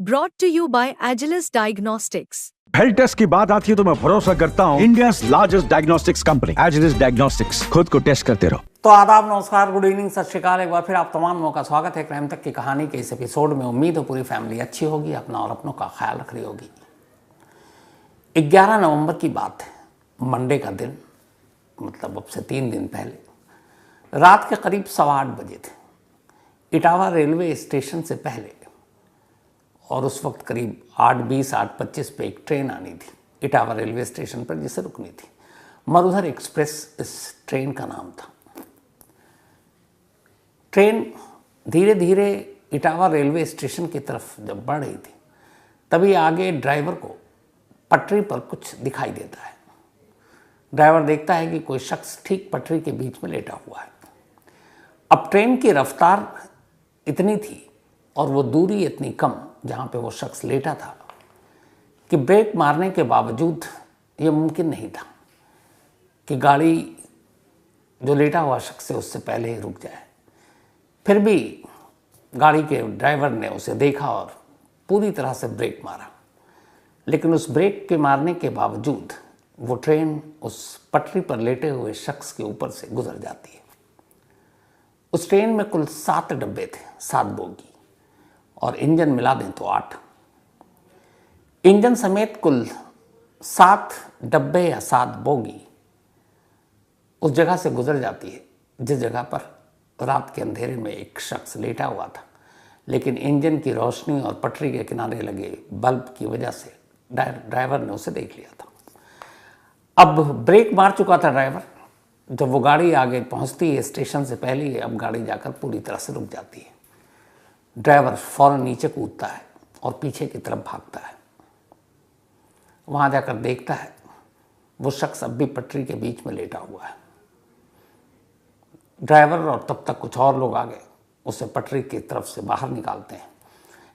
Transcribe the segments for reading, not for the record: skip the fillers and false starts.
Brought to you by Agilus Diagnostics. Health test की बात आती है तो मैं भरोसा करता हूँ India largest diagnostics company Agilus diagnostics. खुद को टेस्ट करते रहो। तो आदाब, नमस्कार, गुड इवनिंग, सत श्री अकाल। एक बार फिर आप तमाम लोगों का स्वागत है क्राइम तक की कहानी के इस एपिसोड में। उम्मीद हो पूरी फैमिली अच्छी होगी, अपना और अपनों का ख्याल रख रही होगी। 11 नवंबर की बात है, मंडे का दिन, मतलब अब से 3 दिन पहले रात के करीब 8:15 बजे थे। इटावा रेलवे स्टेशन से पहले और उस वक्त करीब 8:20 8:25 पे एक ट्रेन आनी थी इटावा रेलवे स्टेशन पर, जिसे रुकनी थी। मरुधर एक्सप्रेस इस ट्रेन का नाम था। ट्रेन धीरे धीरे इटावा रेलवे स्टेशन की तरफ जब बढ़ रही थी, तभी आगे ड्राइवर को पटरी पर कुछ दिखाई देता है। ड्राइवर देखता है कि कोई शख्स ठीक पटरी के बीच में लेटा हुआ है। अब ट्रेन की रफ्तार इतनी थी और वो दूरी इतनी कम जहाँ पे वो शख्स लेटा था कि ब्रेक मारने के बावजूद ये मुमकिन नहीं था कि गाड़ी जो लेटा हुआ शख्स है उससे पहले ही रुक जाए। फिर भी गाड़ी के ड्राइवर ने उसे देखा और पूरी तरह से ब्रेक मारा, लेकिन उस ब्रेक के मारने के बावजूद वो ट्रेन उस पटरी पर लेटे हुए शख्स के ऊपर से गुजर जाती है। उस ट्रेन में कुल 7 डब्बे थे, 7 बोगी, और इंजन मिला दें तो 8। इंजन समेत कुल 7 डब्बे या 7 बोगी उस जगह से गुजर जाती है जिस जगह पर रात के अंधेरे में एक शख्स लेटा हुआ था, लेकिन इंजन की रोशनी और पटरी के किनारे लगे बल्ब की वजह से ड्राइवर ने उसे देख लिया था। अब ब्रेक मार चुका था ड्राइवर। जब वो गाड़ी आगे पहुंचती है स्टेशन से पहले ही, अब गाड़ी जाकर पूरी तरह से रुक जाती है। ड्राइवर फौरन नीचे कूदता है और पीछे की तरफ भागता है। वहां जाकर देखता है वो शख्स अब भी पटरी के बीच में लेटा हुआ है। ड्राइवर और तब तक कुछ और लोग आगे उसे पटरी की तरफ से बाहर निकालते हैं।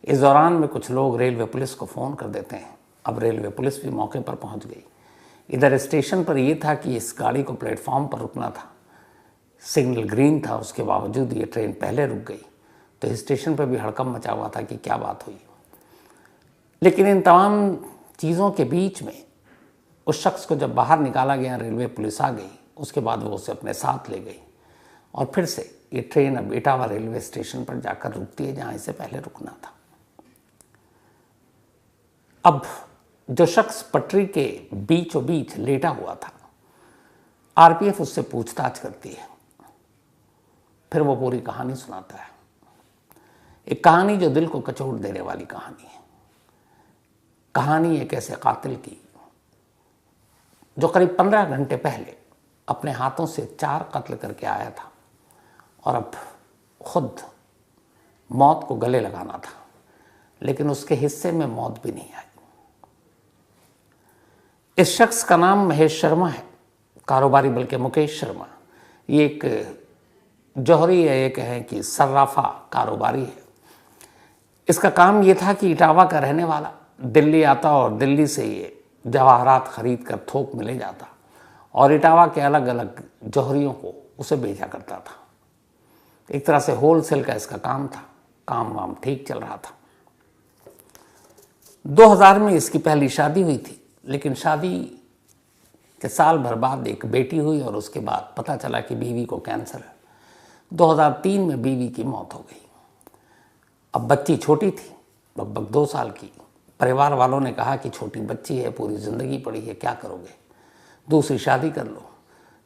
इस दौरान में कुछ लोग रेलवे पुलिस को फ़ोन कर देते हैं। अब रेलवे पुलिस भी मौके पर पहुंच गई। इधर स्टेशन पर यह था कि इस गाड़ी को प्लेटफॉर्म पर रुकना था। सिग्नल ग्रीन था, उसके बावजूद ये ट्रेन पहले रुक गई। तो स्टेशन पर भी हड़कंप मचा हुआ था कि क्या बात हुई। लेकिन इन तमाम चीज़ों के बीच में उस शख्स को जब बाहर निकाला गया, रेलवे पुलिस आ गई, उसके बाद वो उसे अपने साथ ले गई और फिर से ये ट्रेन अब इटावा रेलवे स्टेशन पर जाकर रुकती है जहाँ इसे पहले रुकना था। अब जो शख्स पटरी के बीचों बीच लेटा हुआ था, आरपीएफ उससे पूछताछ करती है। फिर वो पूरी कहानी सुनाता है। एक कहानी जो दिल को कचोट देने वाली कहानी है। कहानी एक ऐसे कातिल की जो करीब 15 घंटे पहले अपने हाथों से 4 कत्ल करके आया था और अब खुद मौत को गले लगाना था, लेकिन उसके हिस्से में मौत भी नहीं आई। इस शख्स का नाम महेश शर्मा है, कारोबारी बल्कि मुकेश शर्मा। ये एक जौहरी है, ये कहें कि सर्राफा कारोबारी है। इसका काम ये था कि इटावा का रहने वाला दिल्ली आता और दिल्ली से ये जवाहरात खरीद कर थोक में ले जाता और इटावा के अलग अलग जौहरियों को उसे बेचा करता था। एक तरह से होलसेल का इसका काम था। काम वाम ठीक चल रहा था। 2000 में इसकी पहली शादी हुई थी, लेकिन शादी के साल भर बाद एक बेटी हुई और उसके बाद पता चला कि बीवी को कैंसर है। 2003 में बीवी की मौत हो गई। अब बच्ची छोटी थी, लगभग 2 साल की। परिवार वालों ने कहा कि छोटी बच्ची है, पूरी ज़िंदगी पड़ी है, क्या करोगे, दूसरी शादी कर लो।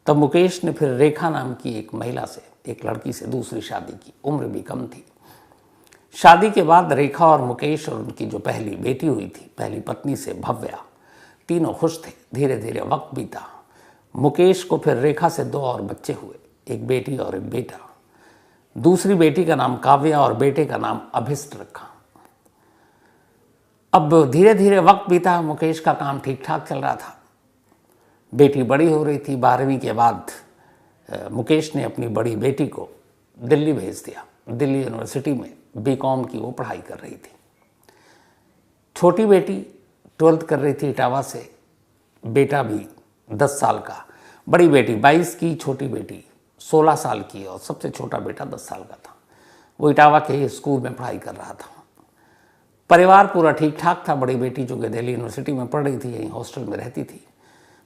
तब मुकेश ने फिर रेखा नाम की एक महिला से, एक लड़की से दूसरी शादी की। उम्र भी कम थी। शादी के बाद रेखा और मुकेश और उनकी जो पहली बेटी हुई थी, पहली पत्नी से भव्या, तीनों खुश थे। धीरे धीरे वक्त बीता। मुकेश को फिर रेखा से 2 और बच्चे हुए, एक बेटी और एक बेटा। दूसरी बेटी का नाम काव्या और बेटे का नाम अभिष्ट रखा। अब धीरे धीरे वक्त बीता। मुकेश का काम ठीक ठाक चल रहा था। बेटी बड़ी हो रही थी। 12वीं के बाद मुकेश ने अपनी बड़ी बेटी को दिल्ली भेज दिया। दिल्ली यूनिवर्सिटी में बीकॉम की वो पढ़ाई कर रही थी। छोटी बेटी 12th कर रही थी इटावा से। बेटा भी 10 साल का। बड़ी बेटी 22 की, छोटी बेटी 16 साल की और सबसे छोटा बेटा 10 साल का था। वो इटावा के स्कूल में पढ़ाई कर रहा था। परिवार पूरा ठीक ठाक था। बड़ी बेटी जो कि दिल्ली यूनिवर्सिटी में पढ़ रही थी, यहीं हॉस्टल में रहती थी।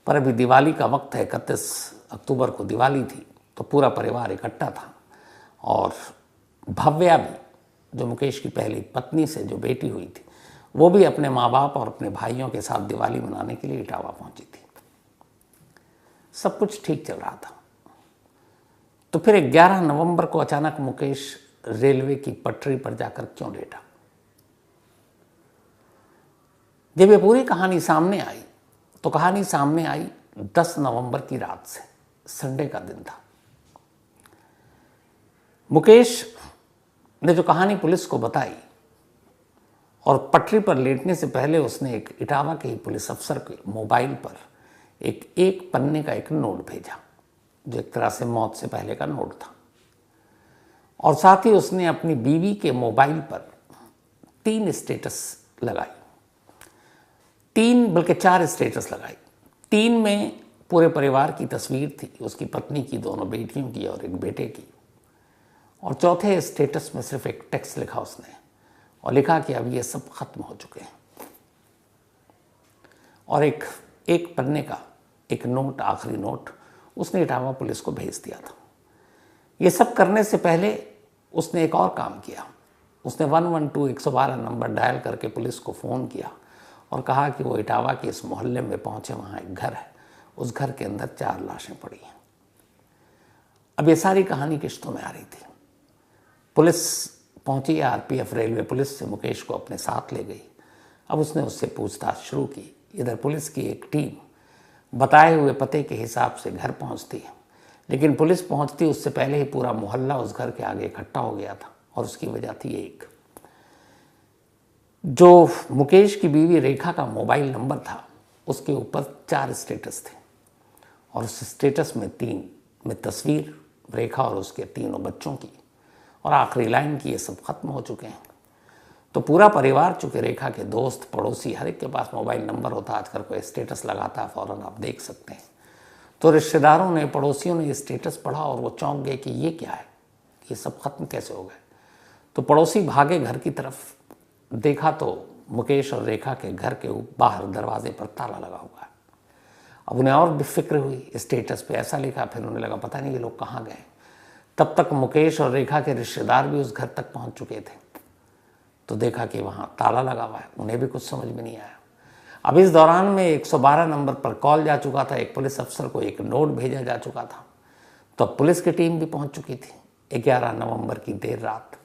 पर अभी दिवाली का वक्त है, 31 अक्टूबर को दिवाली थी, तो पूरा परिवार इकट्ठा था। और भव्या भी, जो मुकेश की पहली पत्नी से जो बेटी हुई थी, वो भी अपने माँ बाप और अपने भाइयों के साथ दिवाली मनाने के लिए इटावा पहुंची थी। सब कुछ ठीक चल रहा था। तो फिर 11 नवंबर को अचानक मुकेश रेलवे की पटरी पर जाकर क्यों लेटा? जब ये पूरी कहानी सामने आई तो कहानी सामने आई 10 नवंबर की रात से, संडे का दिन था। मुकेश ने जो कहानी पुलिस को बताई, और पटरी पर लेटने से पहले उसने एक इटावा के ही पुलिस अफसर के मोबाइल पर एक पन्ने का एक नोट भेजा, जो एक तरह से मौत से पहले का नोट था। और साथ ही उसने अपनी बीवी के मोबाइल पर 3 स्टेटस लगाई, 3 बल्कि 4 स्टेटस लगाई। 3 में पूरे परिवार की तस्वीर थी, उसकी पत्नी की, दोनों बेटियों की और एक बेटे की। और चौथे स्टेटस में सिर्फ एक टेक्स्ट लिखा उसने, और लिखा कि अब ये सब खत्म हो चुके हैं। और एक पन्ने का एक नोट, आखिरी नोट उसने इटावा पुलिस को भेज दिया था। ये सब करने से पहले उसने एक और काम किया। उसने 112 112 नंबर डायल करके पुलिस को फ़ोन किया और कहा कि वो इटावा के इस मोहल्ले में पहुंचे, वहाँ एक घर है, उस घर के अंदर 4 लाशें पड़ी हैं। अब ये सारी कहानी किश्तों में आ रही थी। पुलिस पहुंची, आरपीएफ रेलवे पुलिस से मुकेश को अपने साथ ले गई। अब उसने उससे पूछताछ शुरू की। इधर पुलिस की एक टीम बताए हुए पते के हिसाब से घर पहुंचती है, लेकिन पुलिस पहुंचती उससे पहले ही पूरा मोहल्ला उस घर के आगे इकट्ठा हो गया था। और उसकी वजह थी एक, जो मुकेश की बीवी रेखा का मोबाइल नंबर था, उसके ऊपर 4 स्टेटस थे, और उस स्टेटस में 3 में तस्वीर रेखा और उसके 3 बच्चों की, और आखिरी लाइन की, ये सब खत्म हो चुके हैं। तो पूरा परिवार, चूँकि रेखा के दोस्त पड़ोसी हर एक के पास मोबाइल नंबर होता, आजकल कोई स्टेटस लगाता है फ़ौरन आप देख सकते हैं। तो रिश्तेदारों ने, पड़ोसियों ने ये स्टेटस पढ़ा और वो चौंक गए कि ये क्या है, ये सब खत्म कैसे हो गए। तो पड़ोसी भागे घर की तरफ, देखा तो मुकेश और रेखा के घर के बाहर दरवाजे पर ताला लगा हुआ है। अब उन्हें और भी फिक्र हुई, स्टेटस पे ऐसा लिखा, फिर उन्हें लगा पता नहीं ये लोग कहाँ गए। तब तक मुकेश और रेखा के रिश्तेदार भी उस घर तक पहुंच चुके थे। तो देखा कि वहाँ ताला लगा हुआ है, उन्हें भी कुछ समझ में नहीं आया। अब इस दौरान में 112 नंबर पर कॉल जा चुका था, एक पुलिस अफसर को एक नोट भेजा जा चुका था। तो अब पुलिस की टीम भी पहुंच चुकी थी 11 नवंबर की देर रात।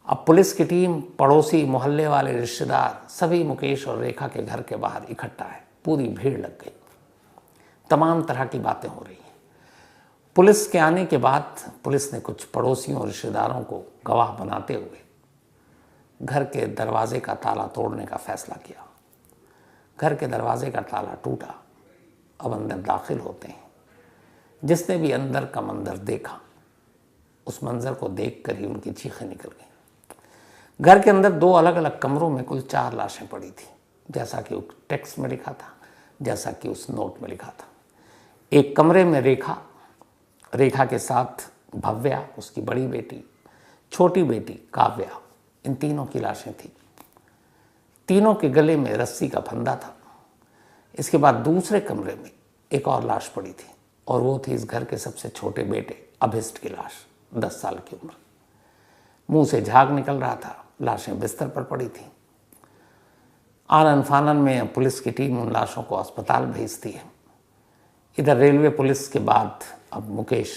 अब पुलिस की टीम, पड़ोसी, मोहल्ले वाले, रिश्तेदार, सभी मुकेश और रेखा के घर के बाहर इकट्ठा है। पूरी भीड़ लग गई, तमाम तरह की बातें हो रही हैं। पुलिस के आने के बाद पुलिस ने कुछ पड़ोसियों और रिश्तेदारों को गवाह बनाते हुए घर के दरवाजे का ताला तोड़ने का फैसला किया। घर के दरवाजे का ताला टूटा, अब अंदर दाखिल होते हैं। जिसने भी अंदर का मंजर देखा, उस मंजर को देखकर ही उनकी चीखें निकल गईं। घर के अंदर 2 अलग अलग कमरों में कुल 4 लाशें पड़ी थी, जैसा कि उस टेक्स्ट में लिखा था, जैसा कि उस नोट में लिखा था। एक कमरे में रेखा के साथ भव्या, उसकी बड़ी बेटी, छोटी बेटी काव्या, इन तीनों की लाशें थी। तीनों के गले में रस्सी का फंदा था। इसके बाद दूसरे कमरे में एक और लाश पड़ी थी, और वो थी इस घर के सबसे छोटे बेटे अभिष्ट की लाश, 10 साल की उम्र। मुंह से झाग निकल रहा था, लाशें बिस्तर पर पड़ी थी। आनन फानन में पुलिस की टीम उन लाशों को अस्पताल भेजती है। इधर रेलवे पुलिस के बाद अब मुकेश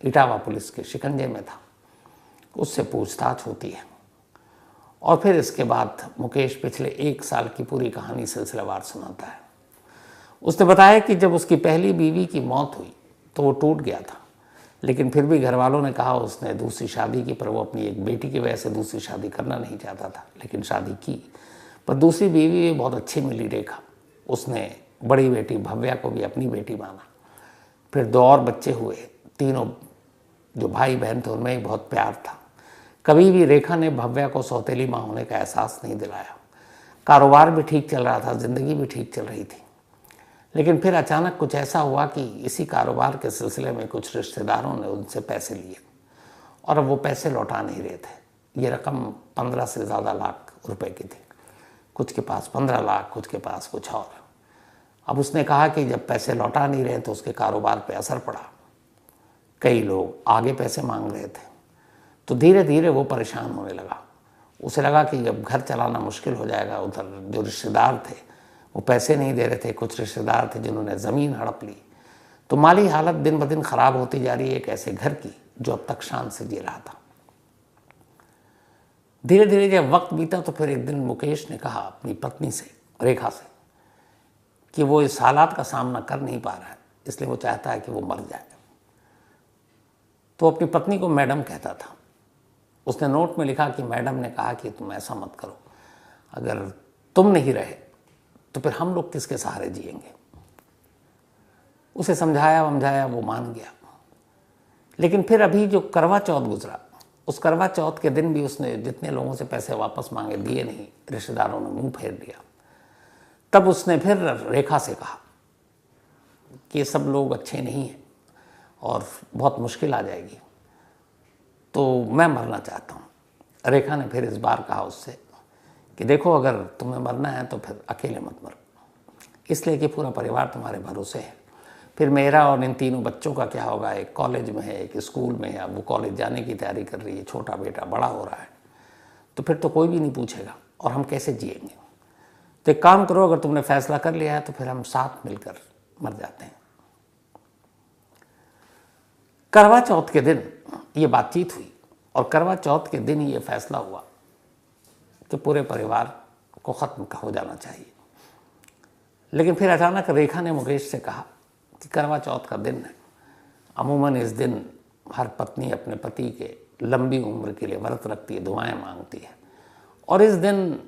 इटावा पुलिस के शिकंजे में था, उससे पूछताछ होती है। और फिर इसके बाद मुकेश पिछले 1 साल की पूरी कहानी सिलसिलेवार सुनाता है। उसने बताया कि जब उसकी पहली बीवी की मौत हुई तो वो टूट गया था, लेकिन फिर भी घर वालों ने कहा उसने दूसरी शादी की, पर वो अपनी एक बेटी की वजह से दूसरी शादी करना नहीं चाहता था, लेकिन शादी की। पर दूसरी बीवी बहुत अच्छी मिली रेखा, उसने बड़ी बेटी भव्या को भी अपनी बेटी माना। फिर 2 और बच्चे हुए, तीनों जो भाई बहन थे उनमें बहुत प्यार था। कभी भी रेखा ने भव्या को सौतेली माँ होने का एहसास नहीं दिलाया। कारोबार भी ठीक चल रहा था, ज़िंदगी भी ठीक चल रही थी। लेकिन फिर अचानक कुछ ऐसा हुआ कि इसी कारोबार के सिलसिले में कुछ रिश्तेदारों ने उनसे पैसे लिए, और अब वो पैसे लौटा नहीं रहे थे। ये रकम 15 से ज़्यादा लाख रुपए की थी, कुछ के पास 15 लाख, कुछ के पास कुछ और। अब उसने कहा कि जब पैसे लौटा नहीं रहे तो उसके कारोबार पे असर पड़ा, कई लोग आगे पैसे मांग रहे थे, तो धीरे धीरे वो परेशान होने लगा। उसे लगा कि जब घर चलाना मुश्किल हो जाएगा, उधर जो रिश्तेदार थे वो पैसे नहीं दे रहे थे, कुछ रिश्तेदार थे जिन्होंने ज़मीन हड़प ली, तो माली हालत दिन ब दिन ख़राब होती जा रही है एक ऐसे घर की जो अब तक शान से जी रहा था। धीरे धीरे जब वक्त बीता तो फिर एक दिन मुकेश ने कहा अपनी पत्नी से, रेखा से, कि वो इस हालात का सामना कर नहीं पा रहा है, इसलिए वो चाहता है कि वो मर जाए। तो अपनी पत्नी को मैडम कहता था। उसने नोट में लिखा कि मैडम ने कहा कि तुम ऐसा मत करो, अगर तुम नहीं रहे तो फिर हम लोग किसके सहारे जिएंगे। उसे समझाया वमझाया, वो मान गया। लेकिन फिर अभी जो करवा चौथ गुजरा, उस करवा चौथ के दिन भी उसने जितने लोगों से पैसे वापस मांगे दिए नहीं, रिश्तेदारों ने मुंह फेर लिया। तब उसने फिर रेखा से कहा कि ये सब लोग अच्छे नहीं हैं और बहुत मुश्किल आ जाएगी, तो मैं मरना चाहता हूँ। रेखा ने फिर इस बार कहा उससे कि देखो, अगर तुम्हें मरना है तो फिर अकेले मत मरो, इसलिए कि पूरा परिवार तुम्हारे भरोसे है। फिर मेरा और इन तीनों बच्चों का क्या होगा, एक कॉलेज में है, एक स्कूल में है, अब वो कॉलेज जाने की तैयारी कर रही है, छोटा बेटा बड़ा हो रहा है, तो फिर तो कोई भी नहीं पूछेगा और हम कैसे जिएंगे। तो एक काम करो, अगर तुमने फैसला कर लिया है तो फिर हम साथ मिलकर मर जाते हैं। करवा चौथ के दिन ये बातचीत हुई और करवा चौथ के दिन ये फैसला हुआ कि पूरे परिवार को ख़त्म हो जाना चाहिए। लेकिन फिर अचानक रेखा ने मुकेश से कहा कि करवा चौथ का दिन है, अमूमन इस दिन हर पत्नी अपने पति के लंबी उम्र के लिए व्रत रखती है, दुआएं मांगती है, और इस दिन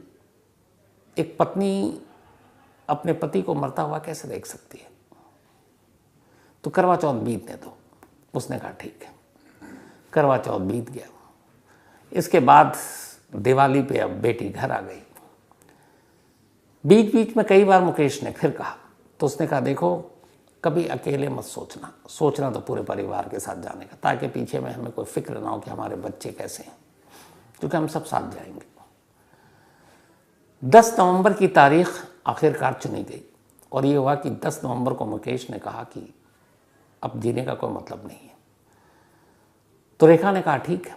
एक पत्नी अपने पति को मरता हुआ कैसे देख सकती है, तो करवा चौथ बीतने दो। उसने कहा ठीक है। करवा चौथ बीत गया। इसके बाद दिवाली पे अब बेटी घर आ गई। बीच बीच में कई बार मुकेश ने फिर कहा, तो उसने कहा देखो, कभी अकेले मत सोचना, सोचना तो पूरे परिवार के साथ जाने का, ताकि पीछे में हमें कोई फिक्र ना हो कि हमारे बच्चे कैसे हैं, क्योंकि हम सब साथ जाएंगे। 10 नवंबर की तारीख आखिरकार चुनी गई और ये हुआ कि 10 नवंबर को मुकेश ने कहा कि अब जीने का कोई मतलब नहीं है। तो रेखा ने कहा ठीक है।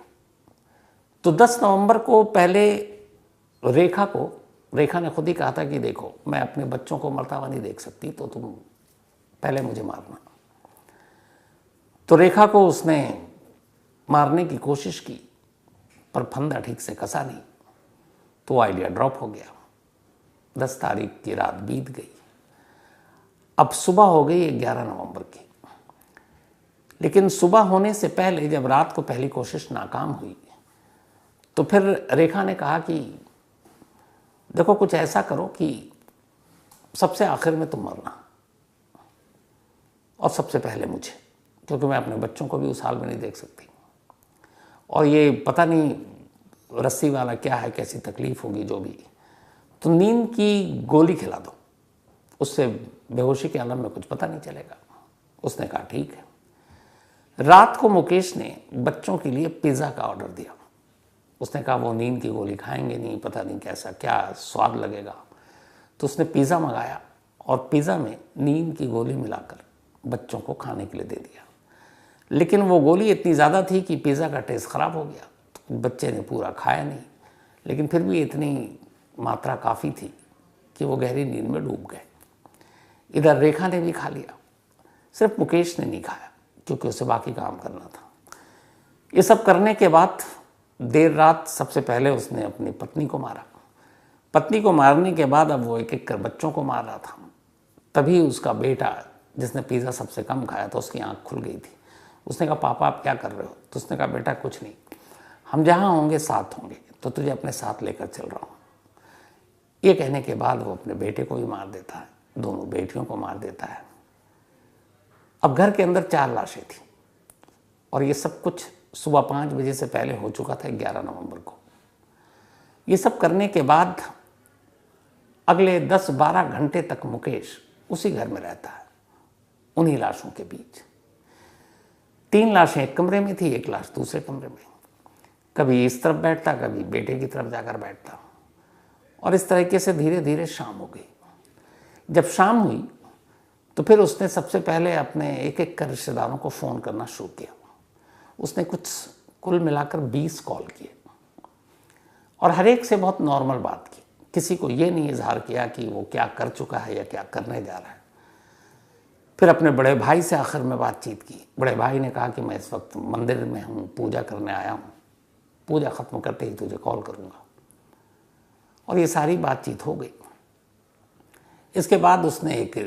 तो 10 नवंबर को पहले रेखा ने खुद ही कहा था कि देखो, मैं अपने बच्चों को मरता हुआ नहीं देख सकती, तो तुम पहले मुझे मारना। तो रेखा को उसने मारने की कोशिश की, पर फंदा ठीक से कसा नहीं, तो आइडिया ड्रॉप हो गया। 10 तारीख की रात बीत गई। अब सुबह हो गई 11 नवंबर की। लेकिन सुबह होने से पहले जब रात को पहली कोशिश नाकाम हुई, तो फिर रेखा ने कहा कि देखो, कुछ ऐसा करो कि सबसे आखिर में तुम मरना और सबसे पहले मुझे, क्योंकि मैं अपने बच्चों को भी उस हाल में नहीं देख सकती, और ये पता नहीं रस्सी वाला क्या है, कैसी तकलीफ होगी जो भी, तो नींद की गोली खिला दो, उससे बेहोशी के आलम में कुछ पता नहीं चलेगा। उसने कहा ठीक है। रात को मुकेश ने बच्चों के लिए पिज़्ज़ा का ऑर्डर दिया। उसने कहा वो नींद की गोली खाएंगे नहीं, पता नहीं कैसा क्या स्वाद लगेगा, तो उसने पिज़्ज़ा मंगाया और पिज़्ज़ा में नींद की गोली मिलाकर बच्चों को खाने के लिए दे दिया। लेकिन वो गोली इतनी ज़्यादा थी कि पिज़्ज़ा का टेस्ट ख़राब हो गया, तो बच्चे ने पूरा खाया नहीं, लेकिन फिर भी इतनी मात्रा काफ़ी थी कि वो गहरी नींद में डूब गए। इधर रेखा ने भी खा लिया, सिर्फ मुकेश ने नहीं खाया, क्योंकि उसे बाकी काम करना था। ये सब करने के बाद देर रात सबसे पहले उसने अपनी पत्नी को मारा। पत्नी को मारने के बाद अब वो एक एक कर बच्चों को मार रहा था। तभी उसका बेटा, जिसने पिज़्ज़ा सबसे कम खाया था, उसकी आंख खुल गई थी। उसने कहा पापा आप क्या कर रहे हो? तो उसने कहा बेटा कुछ नहीं, हम जहाँ होंगे साथ होंगे, तो तुझे अपने साथ लेकर चल रहा हूँ। ये कहने के बाद वो अपने बेटे को भी मार देता है, दोनों बेटियों को मार देता है। अब घर के अंदर 4 लाशें थी और ये सब कुछ सुबह 5 बजे से पहले हो चुका था 11 नवंबर को। ये सब करने के बाद अगले 10-12 घंटे तक मुकेश उसी घर में रहता है, उन्हीं लाशों के बीच। 3 लाशें एक कमरे में थी, 1 लाश दूसरे कमरे में। कभी इस तरफ बैठता, कभी बेटे की तरफ जाकर बैठता। और इस तरीके से धीरे धीरे शाम हो गई। जब शाम हुई तो फिर उसने सबसे पहले अपने एक एक कर रिश्तेदारों को फ़ोन करना शुरू किया। उसने कुछ कुल मिलाकर 20 कॉल किए और हर एक से बहुत नॉर्मल बात की। किसी को ये नहीं इजहार किया कि वो क्या कर चुका है या क्या करने जा रहा है। फिर अपने बड़े भाई से आखिर में बातचीत की। बड़े भाई ने कहा कि मैं इस वक्त मंदिर में हूँ, पूजा करने आया हूँ, पूजा ख़त्म करते ही तुझे कॉल करूँगा। और ये सारी बातचीत हो गई। इसके बाद उसने एक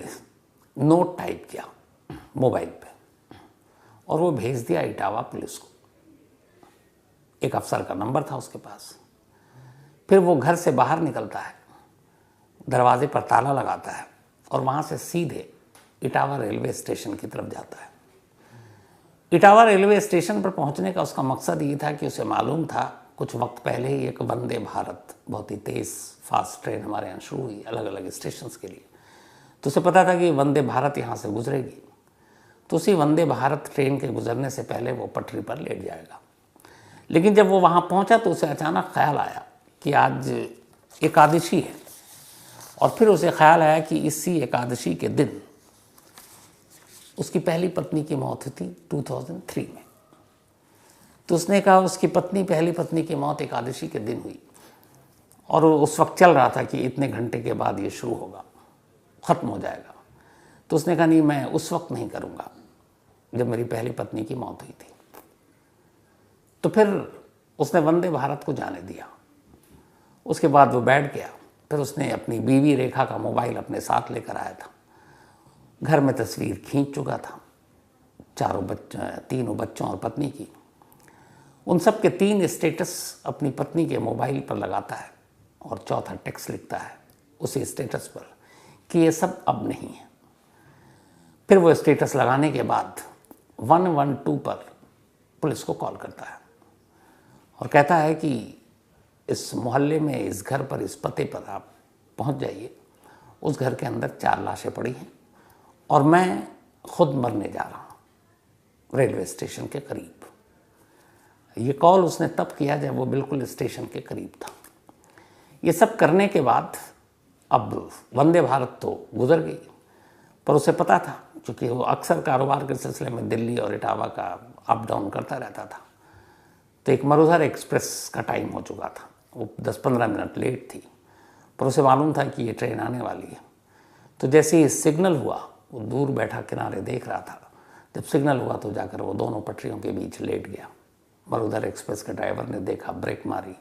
नोट टाइप किया मोबाइल पे और वो भेज दिया इटावा पुलिस को। एक अफसर का नंबर था उसके पास। फिर वो घर से बाहर निकलता है, दरवाजे पर ताला लगाता है और वहाँ से सीधे इटावा रेलवे स्टेशन की तरफ जाता है। इटावा रेलवे स्टेशन पर पहुँचने का उसका मकसद ये था कि उसे मालूम था कुछ वक्त पहले ही एक वंदे भारत बहुत ही तेज़ फास्ट ट्रेन हमारे यहाँ शुरू हुई अलग अलग स्टेशन के लिए। तो उसे पता था कि वंदे भारत यहाँ से गुजरेगी, तो उसी वंदे भारत ट्रेन के गुजरने से पहले वो पटरी पर लेट जाएगा। लेकिन जब वो वहाँ पहुँचा तो उसे अचानक ख्याल आया कि आज एकादशी है। और फिर उसे ख्याल आया कि इसी एकादशी के दिन उसकी पहली पत्नी की मौत हुई थी 2003 में। तो उसने कहा उसकी पहली पत्नी की मौत एकादशी के दिन हुई और उस वक्त चल रहा था कि इतने घंटे के बाद ये शुरू होगा, ख़त्म हो जाएगा। तो उसने कहा नहीं, मैं उस वक्त नहीं करूँगा जब मेरी पहली पत्नी की मौत हुई थी। तो फिर उसने वंदे भारत को जाने दिया। उसके बाद वो बैठ गया। फिर उसने अपनी बीवी रेखा का मोबाइल अपने साथ लेकर आया था। घर में तस्वीर खींच चुका था तीनों बच्चों और पत्नी की। उन सब के 3 स्टेटस अपनी पत्नी के मोबाइल पर लगाता है और चौथा टेक्स्ट लिखता है उसी स्टेटस पर कि ये सब अब नहीं है। फिर वो स्टेटस लगाने के बाद 112 पर पुलिस को कॉल करता है और कहता है कि इस मोहल्ले में, इस घर पर, इस पते पर आप पहुंच जाइए। उस घर के अंदर 4 लाशें पड़ी हैं और मैं खुद मरने जा रहा हूँ रेलवे स्टेशन के करीब। ये कॉल उसने तब किया जब वो बिल्कुल स्टेशन के करीब था। ये सब करने के बाद अब वंदे भारत तो गुजर गई, पर उसे पता था क्योंकि वो अक्सर कारोबार के सिलसिले में दिल्ली और इटावा का अप डाउन करता रहता था। तो एक मरुधर एक्सप्रेस का टाइम हो चुका था, वो 10-15 मिनट लेट थी, पर उसे मालूम था कि ये ट्रेन आने वाली है। तो जैसे ही सिग्नल हुआ, वो दूर बैठा किनारे देख रहा था। जब सिग्नल हुआ तो जाकर वो दोनों पटरियों के बीच लेट गया। मरुधर एक्सप्रेस के ड्राइवर ने देखा, ब्रेक मारी,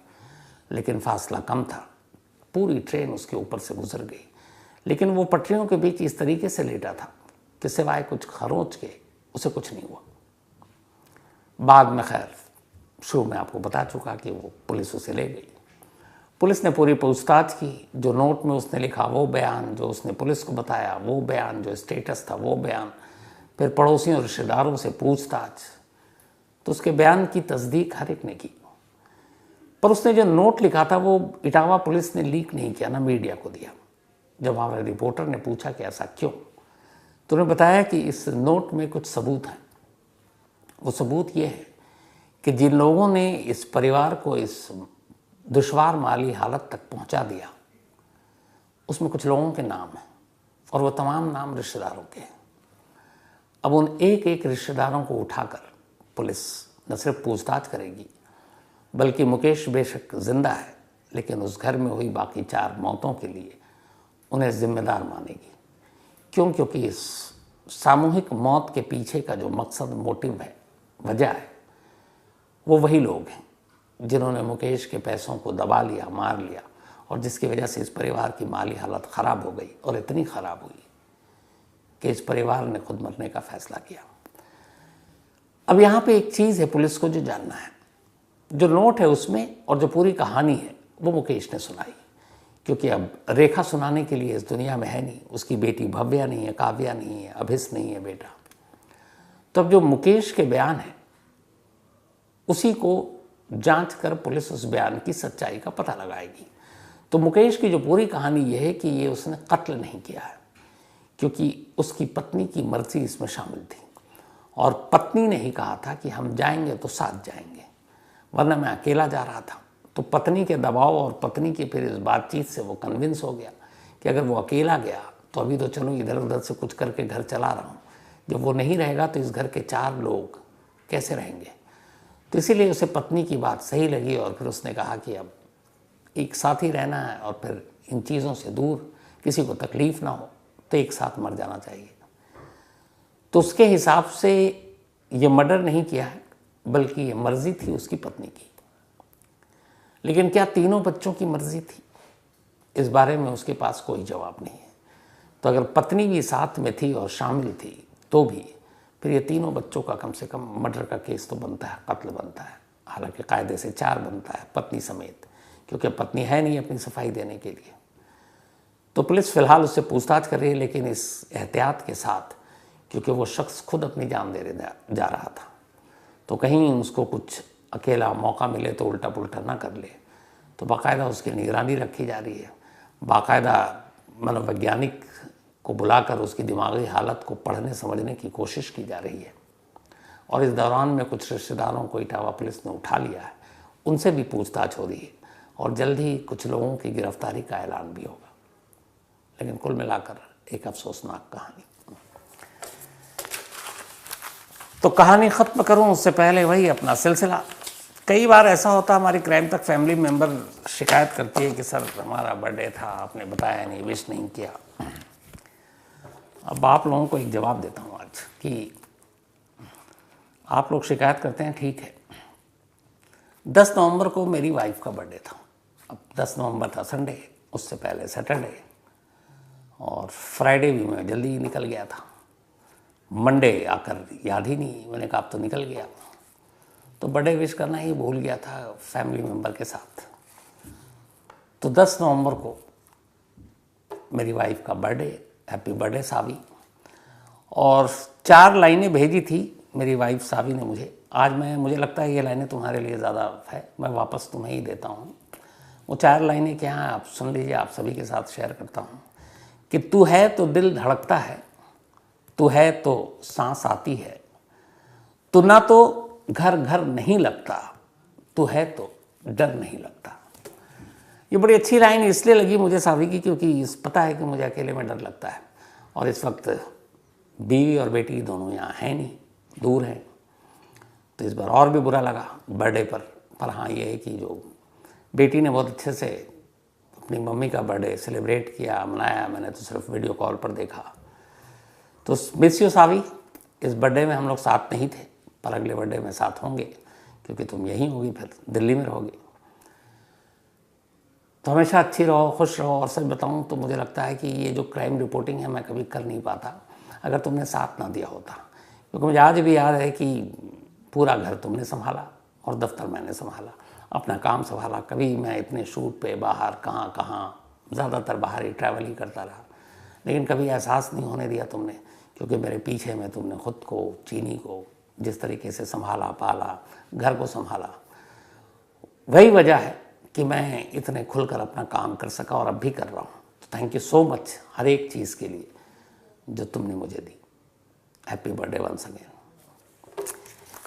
लेकिन फासला कम था। पूरी ट्रेन उसके ऊपर से गुजर गई, लेकिन वो पटरियों के बीच इस तरीके से लेटा था कि सिवाय कुछ खरोंच के उसे कुछ नहीं हुआ। बाद में खैर शुरू में आपको बता चुका कि वो पुलिस उसे ले गई। पुलिस ने पूरी पूछताछ की। जो नोट में उसने लिखा वो बयान, जो उसने पुलिस को बताया वो बयान, जो स्टेटस था वो बयान, फिर पड़ोसियों और रिश्तेदारों से पूछताछ। तो उसके बयान की तस्दीक हर एक ने की। पर उसने जो नोट लिखा था वो इटावा पुलिस ने लीक नहीं किया, ना मीडिया को दिया। जब हमारे रिपोर्टर ने पूछा कि ऐसा क्यों, तो उन्होंने बताया कि इस नोट में कुछ सबूत हैं। वो सबूत ये है कि जिन लोगों ने इस परिवार को इस दुश्वार माली हालत तक पहुंचा दिया, उसमें कुछ लोगों के नाम हैं और वो तमाम नाम रिश्तेदारों के हैं। अब उन एक एक रिश्तेदारों को उठाकर पुलिस न सिर्फ पूछताछ करेगी, बल्कि मुकेश बेशक जिंदा है, लेकिन उस घर में हुई बाकी 4 मौतों के लिए उन्हें जिम्मेदार मानेगी। क्यों? क्योंकि इस सामूहिक मौत के पीछे का जो मकसद, मोटिव है, वजह है, वो वही लोग हैं जिन्होंने मुकेश के पैसों को दबा लिया, मार लिया, और जिसकी वजह से इस परिवार की माली हालत ख़राब हो गई और इतनी ख़राब हुई कि इस परिवार ने खुद मरने का फैसला किया। अब यहाँ पे एक चीज़ है पुलिस को जो जानना है। जो नोट है उसमें और जो पूरी कहानी है वो मुकेश ने सुनाई, क्योंकि अब रेखा सुनाने के लिए इस दुनिया में है नहीं। उसकी बेटी भव्या नहीं है, काव्या नहीं है, अभिस नहीं है बेटा। तो अब जो मुकेश के बयान है उसी को जांच कर पुलिस उस बयान की सच्चाई का पता लगाएगी। तो मुकेश की जो पूरी कहानी यह है कि ये उसने कत्ल नहीं किया है, क्योंकि उसकी पत्नी की मर्जी इसमें शामिल थी और पत्नी ने ही कहा था कि हम जाएंगे तो साथ जाएंगे, वरना मैं अकेला जा रहा था तो पत्नी के दबाव और पत्नी की फिर इस बातचीत से वो कन्विंस हो गया कि अगर वो अकेला गया तो अभी तो चलो इधर उधर से कुछ करके घर चला रहा हूँ, जब वो नहीं रहेगा तो इस घर के 4 लोग कैसे रहेंगे। तो इसीलिए उसे पत्नी की बात सही लगी और फिर उसने कहा कि अब एक साथ ही रहना है और फिर इन चीज़ों से दूर, किसी को तकलीफ ना हो तो एक साथ मर जाना चाहिए। तो उसके हिसाब से ये मर्डर नहीं किया है, बल्कि ये मर्जी थी उसकी पत्नी की। लेकिन क्या तीनों बच्चों की मर्जी थी, इस बारे में उसके पास कोई जवाब नहीं है। तो अगर पत्नी भी साथ में थी और शामिल थी तो भी फिर ये तीनों बच्चों का कम से कम मर्डर का केस तो बनता है, कत्ल बनता है। हालांकि कायदे से 4 बनता है, पत्नी समेत, क्योंकि पत्नी है नहीं अपनी सफाई देने के लिए। तो पुलिस फिलहाल उससे पूछताछ कर रही है, लेकिन इस एहतियात के साथ, क्योंकि वो शख्स खुद अपनी जान देने जा रहा था, तो कहीं उसको कुछ अकेला मौका मिले तो उल्टा पुल्टा ना कर ले। तो बाकायदा उसकी निगरानी रखी जा रही है, बाकायदा मनोवैज्ञानिक को बुलाकर उसकी दिमागी हालत को पढ़ने समझने की कोशिश की जा रही है। और इस दौरान में कुछ रिश्तेदारों को इटावा पुलिस ने उठा लिया है, उनसे भी पूछताछ हो रही है और जल्द ही कुछ लोगों की गिरफ्तारी का ऐलान भी होगा। लेकिन कुल मिलाकर एक अफसोसनाक कहानी। तो कहानी ख़त्म करूं उससे पहले वही अपना सिलसिला। कई बार ऐसा होता है, हमारी क्राइम तक फैमिली मेंबर शिकायत करती है कि सर हमारा बर्थडे था, आपने बताया नहीं, विश नहीं किया। अब आप लोगों को एक जवाब देता हूँ आज कि आप लोग शिकायत करते हैं, ठीक है। 10 नवंबर को मेरी वाइफ का बर्थडे था। अब 10 नवंबर था संडे, उससे पहले सैटरडे और फ्राइडे भी मैं जल्दी ही निकल गया था। मंडे आकर याद ही नहीं, मैंने कहा अब तो निकल गया। तो बर्थडे विश करना ही भूल गया था फैमिली मेंबर के साथ। तो 10 नवंबर को मेरी वाइफ का बर्थडे, हैप्पी बर्थडे सावी। और 4 लाइनें भेजी थी मेरी वाइफ सावी ने मुझे। आज मुझे लगता है ये लाइनें तुम्हारे लिए ज़्यादा है, मैं वापस तुम्हें ही देता हूँ। वो 4 लाइनें क्या हैं आप सुन लीजिए, आप सभी के साथ शेयर करता हूँ कि तू है तो दिल धड़कता है, तू है तो सांस आती है, तू ना तो घर घर नहीं लगता, तू है तो डर नहीं लगता। ये बड़ी अच्छी लाइन इसलिए लगी मुझे सावी की, क्योंकि पता है कि मुझे अकेले में डर लगता है और इस वक्त बीवी और बेटी दोनों यहाँ हैं नहीं, दूर हैं। तो इस बार और भी बुरा लगा बर्थडे पर हाँ ये है कि जो बेटी ने बहुत अच्छे से अपनी मम्मी का बर्थडे सेलिब्रेट किया, मनाया, मैंने तो सिर्फ वीडियो कॉल पर देखा। तो मिस यू सावी, इस बर्थडे में हम लोग साथ नहीं थे, पर अगले बर्थडे में साथ होंगे, क्योंकि तुम यहीं होगी, फिर दिल्ली में रहोगे। तो हमेशा अच्छी रहो, खुश रहो। और सच बताऊं तो मुझे लगता है कि ये जो क्राइम रिपोर्टिंग है मैं कभी कर नहीं पाता अगर तुमने साथ ना दिया होता, क्योंकि मुझे आज भी याद है कि पूरा घर तुमने संभाला और दफ्तर मैंने संभाला, अपना काम संभाला। कभी मैं इतने शूट पे बाहर कहाँ ज़्यादातर बाहर ही ट्रैवल ही करता रहा, लेकिन कभी एहसास नहीं होने दिया तुमने, क्योंकि मेरे पीछे में तुमने खुद को, चीनी को जिस तरीके से संभाला, पाला, घर को संभाला, वही वजह है कि मैं इतने खुलकर अपना काम कर सका और अब भी कर रहा हूँ। तो थैंक यू सो मच हर एक चीज़ के लिए जो तुमने मुझे दी। Happy birthday once again.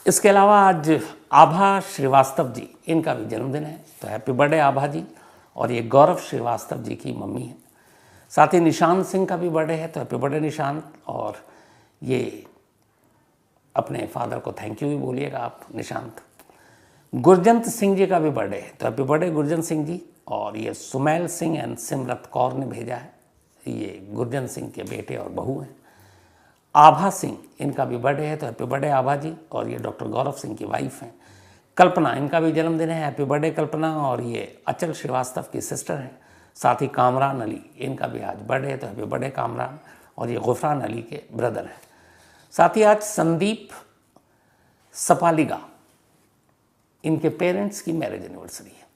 इसके अलावा आज आभा श्रीवास्तव जी, इनका भी जन्मदिन है, तो हैप्पी बर्थडे आभा जी। और ये गौरव श्रीवास्तव जी की मम्मी है। साथ ही निशांत सिंह का भी बर्थडे है, तो हैप्पी बर्थडे निशांत। और ये अपने फादर को थैंक यू भी बोलिएगा आप निशांत। गुरजंत सिंह जी का भी बर्थडे है, तो हैप्पी बर्थडे गुरजंत सिंह जी। और ये सुमैल सिंह एंड सिमरत कौर ने भेजा है, ये गुरजंत सिंह के बेटे और बहू हैं। आभा सिंह, इनका भी बर्थडे है, तो हैप्पी बर्थडे आभा जी। और ये डॉक्टर गौरव सिंह की वाइफ हैं। कल्पना, इनका भी जन्मदिन है, हैप्पी बर्थडे कल्पना। और ये अचल श्रीवास्तव की सिस्टर हैं। साथ ही कामरान अली, इनका भी आज बर्थडे है, तो हैप्पी बर्थडे कामरान। और ये गुफरान अली के ब्रदर हैं। साथ ही आज संदीप सपालिगा, इनके पेरेंट्स की मैरिज एनिवर्सरी है।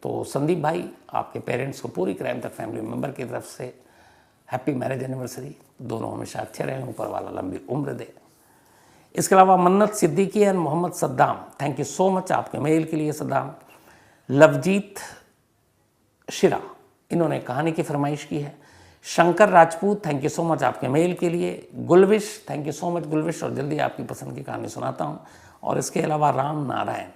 तो संदीप भाई, आपके पेरेंट्स को पूरी क्राइम तक फैमिली मेंबर की तरफ से हैप्पी मैरिज एनिवर्सरी। दोनों हमेशा अच्छे रहें, ऊपर वाला लंबी उम्र दे। इसके अलावा Mannat Siddiqui and Mohammad Saddam, thank you so much आपके मेल के लिए सद्दाम। लवजीत शिरा, इन्होंने कहानी की फरमाइश की है। Shankar Rajput, thank you so much आपके मेल के लिए। गुलविश, थैंक यू सो मच गुलविश, और जल्दी आपकी पसंद की कहानी सुनाता हूँ। और इसके अलावा Ram Narayan,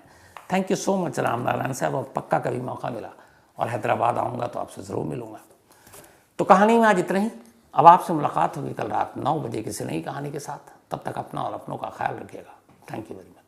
thank you so much Ram Narayan साहब, और पक्का कभी मौका मिला और हैदराबाद आऊँगा तो आपसे ज़रूर मिलूँगा। तो कहानी में आज इतना ही। अब आपसे मुलाकात होगी कल रात 9 बजे किसी नई कहानी के साथ। तब तक अपना और अपनों का ख्याल रखिएगा। Thank you very much.